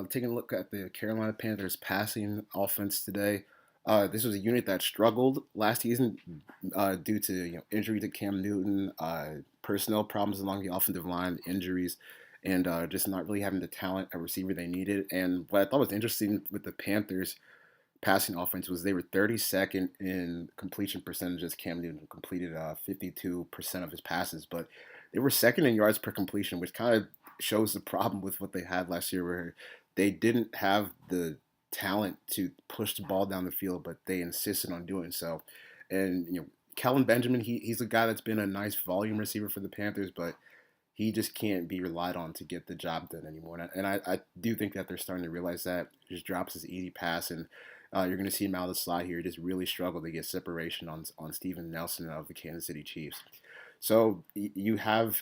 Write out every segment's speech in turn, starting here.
Taking a look at the Carolina Panthers passing offense today. This was a unit that struggled last season due to injury to Cam Newton, personnel problems along the offensive line, injuries, and just not really having the talent at receiver they needed. And what I thought was interesting with the Panthers passing offense was they were 32nd in completion percentages. Cam Newton completed 52% of his passes, but they were second in yards per completion, which kind of shows the problem with what they had last year, where they didn't have the talent to push the ball down the field, but they insisted on doing so. And Kellen Benjamin, he's a guy that's been a nice volume receiver for the Panthers, but he just can't be relied on to get the job done anymore. And I do think that they're starting to realize that. He just drops his easy pass, and you're going to see him out of the slot here. He just really struggled to get separation on Steven Nelson of the Kansas City Chiefs. So you have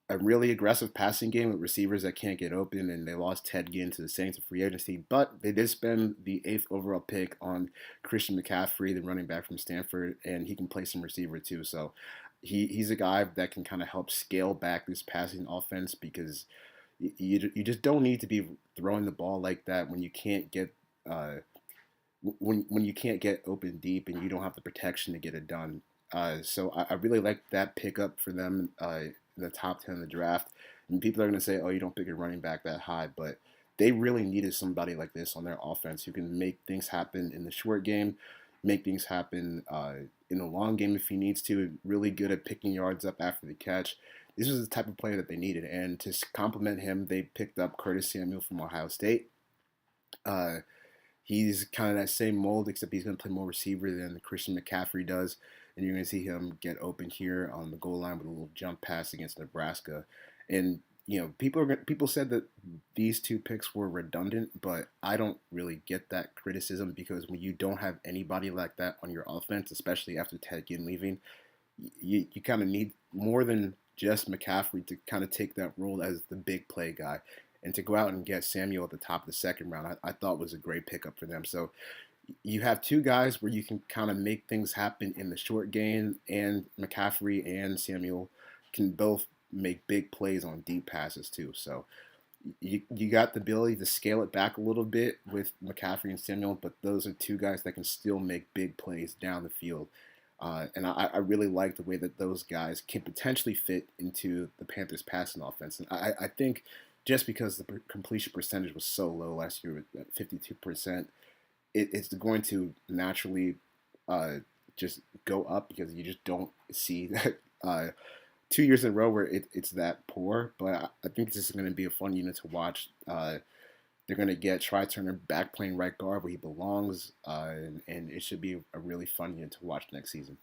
a really aggressive passing game with receivers that can't get open, and they lost Ted Ginn to the Saints in free agency, but they did spend the eighth overall pick on Christian McCaffrey, the running back from Stanford, and he can play some receiver too. So he's a guy that can kind of help scale back this passing offense because you just don't need to be throwing the ball like that when you can't get when you can't get open deep and you don't have the protection to get it done. So I really like that pickup for them in the top 10 of the draft. And people are going to say, oh, you don't pick a running back that high. But they really needed somebody like this on their offense who can make things happen in the short game, make things happen in the long game if he needs to, really good at picking yards up after the catch. This was the type of player that they needed. And to complement him, they picked up Curtis Samuel from Ohio State. Uh, He's kind of that same mold, except he's going to play more receiver than Christian McCaffrey does. And you're going to see him get open here on the goal line with a little jump pass against Nebraska. And people said that these two picks were redundant, but I don't really get that criticism because when you don't have anybody like that on your offense, especially after Ted Ginn leaving, you kind of need more than just McCaffrey to kind of take that role as the big play guy. And to go out and get Samuel at the top of the second round, I thought was a great pickup for them. So you have two guys where you can kind of make things happen in the short game, and McCaffrey and Samuel can both make big plays on deep passes too. So you got the ability to scale it back a little bit with McCaffrey and Samuel, but those are two guys that can still make big plays down the field. And I really like the way that those guys can potentially fit into the Panthers' passing offense. And I think just because the completion percentage was so low last year at 52%, it's going to naturally just go up because you just don't see that 2 years in a row where it's that poor. But I think this is going to be a fun unit to watch. They're going to get Try Turner back playing right guard where he belongs, and it should be a really fun unit to watch next season.